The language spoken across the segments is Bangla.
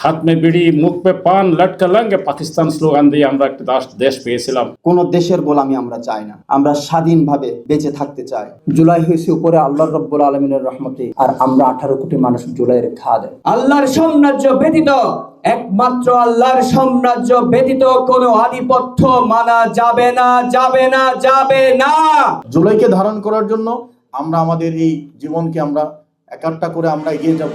হাত মে বিড়ি মুখ পে পান লটকা লাঙ্গে পাকিস্তান স্লোগান দিয়ে আমরা একটা দেশ পেয়েছিলাম। কোন দেশের গোলামি আমরা চাই না, আমরা স্বাধীনভাবে বেঁচে থাকতে চাই। জুলাই হয়েছে উপরে আল্লাহ রাব্বুল আলামিনের রহমতে, আর আমরা 18 কোটি মানুষ জুলাইয়ের খাদ। আল্লাহর সাম্রাজ্য ব্যতীত, একমাত্র আল্লাহর সাম্রাজ্য ব্যতীত কোনো আধিপত্য মানা যাবে না, যাবে না, যাবে না। জুলাইকে ধারণ করার জন্য আমরা আমাদের এই জীবনকে আমরা একাট্টা করে আমরা এগিয়ে যাব।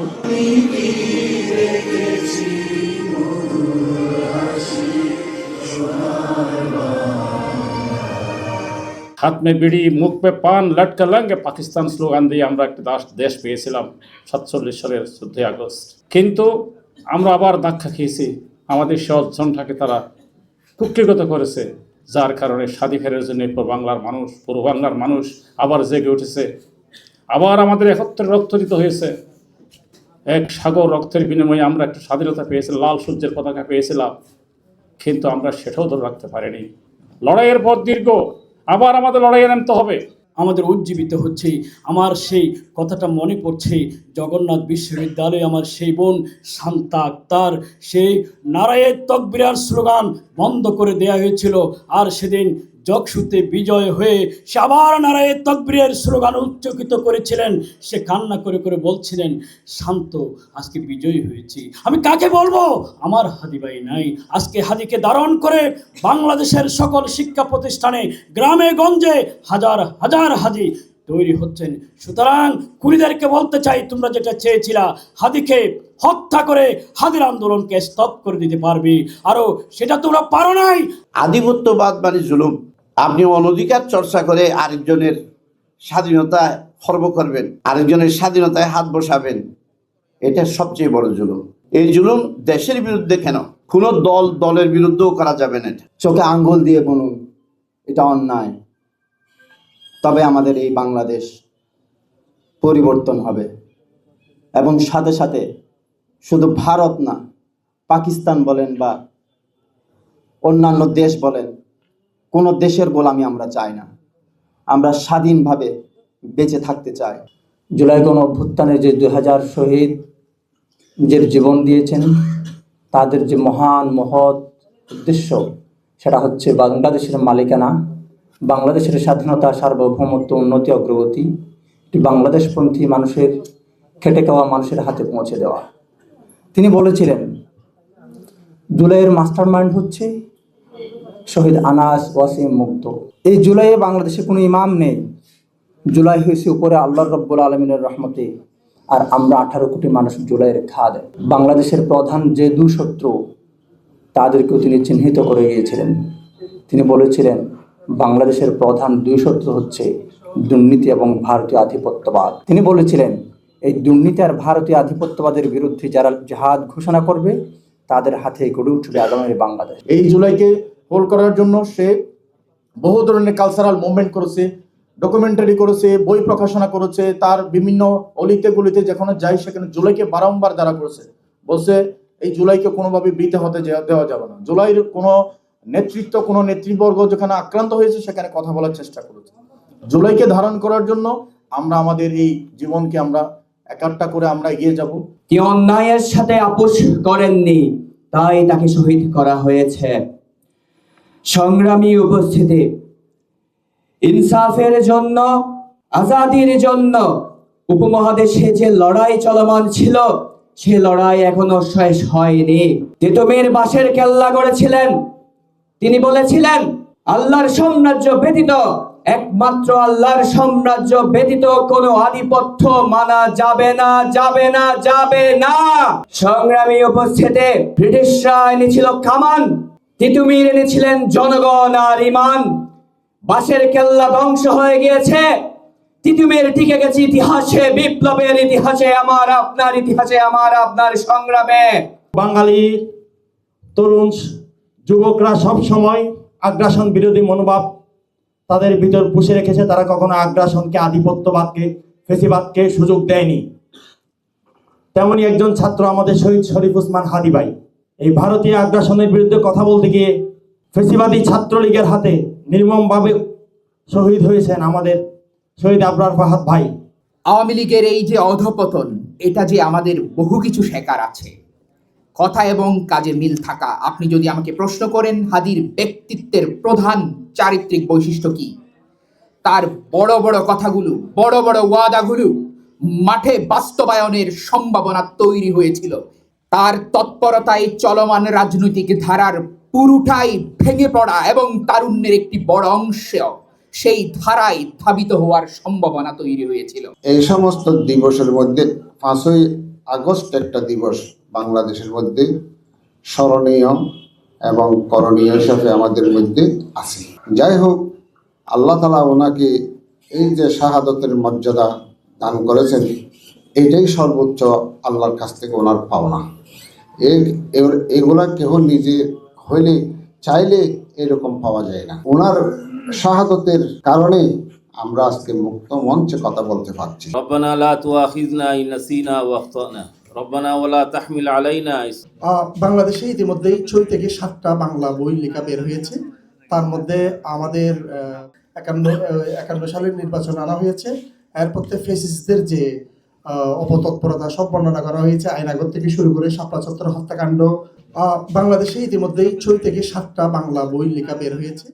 হাত মে বিড়ি মুখ পে পান লটকা লাঙ্গে পাকিস্তান স্লোগান দিয়ে আমরা একটা দেশ পেয়েছিলাম 47 সালের 14 আগস্ট। কিন্তু আমরা আবার ধাক্কা খেয়েছি, আমাদের সে অর্জনটাকে তারা কুক্ষিগত করেছে, যার কারণে স্বাধীন ফেরার জন্য পূর্ব বাংলার মানুষ আবার জেগে উঠেছে, আবার আমাদের একত্রে রক্ত দিতে হয়েছে। এক সাগর রক্তের বিনিময়ে আমরা একটা স্বাধীনতা পেয়েছিলাম, লাল সূর্যের পতাকা পেয়েছিলাম, কিন্তু আমরা সেটাও ধরে রাখতে পারিনি। লড়াইয়ের পর দীর্ঘ, আবার আমাদের লড়াইয়ে নামতে হবে। আমাদের উজ্জীবিত হচ্ছে। আমার সেই কথাটা মনে পড়ছে, জগন্নাথ বিশ্ববিদ্যালয়ে আমার সেই বোন শান্তা আক্তার সেই নারায়ে তকবীরের স্লোগান বন্ধ করে দেয়া হয়েছিল, আর সেদিন জকসুতে বিজয় হয়ে সে আবার নারায়ে তকবীরের স্লোগান উচ্চকিত করেছিলেন। সে কান্না করে করে বলছিলেন, শান্ত, আজকে বিজয়ী হয়েছি। আমি কাকে বলবো? আমার হাদি ভাই নাই। আজকে হাদিকে ধারণ করে বাংলাদেশের সকল শিক্ষা প্রতিষ্ঠানে, গ্রামে গঞ্জে হাজার হাজার হাদি তৈরি হচ্ছেন। সুতরাং কুড়িদেরকে বলতে চাই, তোমরা যেটা চেয়েছিলা হাদিকে হত্যা করে হাদির আন্দোলনকে স্টপ করে দিতে পারবে, আরো সেটা তোমরা পারো নাই। আধিপত্যবাদ মানে জুলুম। আপনি অনধিকার চর্চা করে আরেকজনের স্বাধীনতা খর্ব করবেন, আরেকজনের স্বাধীনতায় হাত বসাবেন, এটা সবচেয়ে বড় জুলুম। এই জুলুম দেশের বিরুদ্ধে কেন, কোনো দলের বিরুদ্ধেও করা যাবে না। চোখে আঙ্গুল দিয়ে বলুন এটা অন্যায়, তবে আমাদের এই বাংলাদেশ পরিবর্তন হবে। এবং সাথে সাথে শুধু ভারত না, পাকিস্তান বলেন বা অন্যান্য দেশ বলেন, কোনো দেশের গোলামি আমরা চাই না, আমরা স্বাধীনভাবে বেঁচে থাকতে চাই। জুলাই গণ অভ্যুত্থানে যে 2000 শহীদ নিজের জীবন দিয়েছেন, তাদের যে মহান মহৎ উদ্দেশ্য, সেটা হচ্ছে বাংলাদেশের মালিকানা, বাংলাদেশের স্বাধীনতা, সার্বভৌমত্ব, উন্নতি, অগ্রগতি, এটি বাংলাদেশপন্থী মানুষের, খেটে খাওয়া মানুষের হাতে পৌঁছে দেওয়া। তিনি বলেছিলেন জুলাইয়ের মাস্টার মাইন্ড হচ্ছে শহীদ আনাস ওয়াসিম মুক্ত। এই জুলাইয়ে বাংলাদেশে কোনো ইমাম নেই, জুলাই হয়েছে উপরে আল্লাহ রাব্বুল আলামিনের রহমতে, আর আমরা 18 কোটি মানুষ জুলাইয়ের খাদ। বাংলাদেশের প্রধান যে দুই শত্রু, তাদেরকেও তিনি চিহ্নিত করে গিয়েছিলেন। তিনি বলেছিলেন বাংলাদেশের প্রধান দুই শত্রু হচ্ছে দুর্নীতি এবং ভারতীয় আধিপত্যবাদ। তিনি বলেছিলেন এই দুর্নীতি আর ভারতীয় আধিপত্যবাদের বিরুদ্ধে যারা জিহাদ ঘোষণা করবে, তাদের হাতে গড়ে উঠবে আগামীর বাংলাদেশ। এই জুলাইকে হোল্ড করার জন্য সে বহু ধরনের কালচারাল মুভমেন্ট করেছে, ডকুমেন্টারি করেছে, বই প্রকাশনা করেছে, তার বিভিন্ন অলিতে গলিতে যেখানে যায় সেখানে জুলাইকে বারংবার দ্বারা করেছে। বলছে এই জুলাইকে কোনোভাবে বৃতে হতে দেওয়া যাবে না। জুলাইয়ের কোনো নেতৃবর্গ যেখানে আক্রান্ত হয়েছে সেখানে কথা বলার চেষ্টা করেছে। জুলাইকে ধারণ করার জন্য আমরা আমাদের এই জীবনকে আমরা একাট্টা করে আমরা এগিয়ে যাব। কি অন্যায়ের সাথে আপোষ করেননি, তাই তাকে শহীদ করা হয়েছে। সংগ্রামী উপস্থিতি, ইনসাফের জন্য, আজাদির জন্য উপমহাদেশে যে লড়াই চলমান ছিল, সে লড়াই এখনো শেষ হয়নি। তিতুমির বাঁশের কেল্লা গড়েছিলেন, তিনি বলেছিলেন আল্লাহর সাম্রাজ্য ব্যতীত, একমাত্র আল্লাহর সাম্রাজ্য ব্যতীত কোনো আধিপত্য মানা যাবে না, যাবে না, যাবে না। সংগ্রামী উপস্থিতি, ব্রিটিশরা এনেছিল কামান, তিতুমির এনেছিলেন জনগণ আর ইমান। বাঁশের কেল্লা ধ্বংস হয়ে গিয়েছে, তিতুমির টিকে গেছে ইতিহাসে, বিপ্লবের ইতিহাসে, আমার আপনার ইতিহাসে, আমার আপনার সংগ্রামে। বাঙালির তরুণ যুবকরা সব সময় আগ্রাসন বিরোধী মনোভাব তাদের ভিতর পুষে রেখেছে। তারা কখনো আগ্রাসনকে, আধিপত্যবাদকে, ফেসিবাদকে সুযোগ দেয়নি। তেমনি একজন ছাত্র আমাদের শহীদ শরীফ ওসমান হাদি ভাই, এই ভারতীয় আগ্রাসনের বিরুদ্ধে কথা বলতে গিয়ে ফেসিবাদী ছাত্রলীগের হাতে নির্মমভাবে শহীদ হয়েছেন আমাদের শহীদ আবরার ফাহাদ ভাই। আওয়ামী লীগের এই যে অধঃপতন, এটা যে আমাদের বহু কিছু শেখার আছে। কথা এবং কাজে মিল থাকা। আপনি যদি আমাকে প্রশ্ন করেন হাদির ব্যক্তিত্বের প্রধান চারিত্রিক বৈশিষ্ট্য কি, তার বড় বড় কথাগুলো, বড় বড় ওয়াদাগুলো মাঠে বাস্তবায়নের সম্ভাবনা তৈরি হয়েছিল। তার তৎপরতায় চলমান রাজনৈতিক ধারার পুরোটাই ভেঙে পড়া এবং তারুণ্যের একটি বড় অংশ সেই ধারায় ধাবিত হওয়ার সম্ভাবনা তৈরি হয়েছিল। এই সমস্ত দিবসের মধ্যে 5ই আগস্ট একটা দিবস বাংলাদেশের মধ্যে স্মরণীয় এবং করণীয় হিসাবে আমাদের মধ্যে আছে। যাই হোক, আল্লাহ তাআলা ওনাকে এই যে শাহাদতের মর্যাদা দান করেছেন, এটাই সর্বোচ্চ আল্লাহর কাছ থেকে ওনার পাওনা। এগুলা কেহ নিজে হইলে চাইলে এরকম পাওয়া যায় না। ওনার শাহাদতের কারণে আমরা আজকে মুক্ত মঞ্চে কথা বলতে পারছি। রব্বানা লা তুআখিযনা ইন নাসিনা ওয়া আখতানা রব্বানা ওয়া লা তাহমিল আলাইনা। বাংলাদেশে ইতিমধ্যেই 6 থেকে 7টা বাংলা বই লেখা বের হয়েছে। তার মধ্যে আমাদের 51 সালের নির্বাচন আনা হয়েছে। এরপর ফেসিস্টদের যে অপতৎপরতা সব বর্ণনা করা হয়েছে, আইনাগর থেকে শুরু করে শাপলা চত্বর হত্যাকাণ্ড। বাংলাদেশে ইতিমধ্যেই 6 থেকে 7টা বাংলা বই লেখা বের হয়েছে।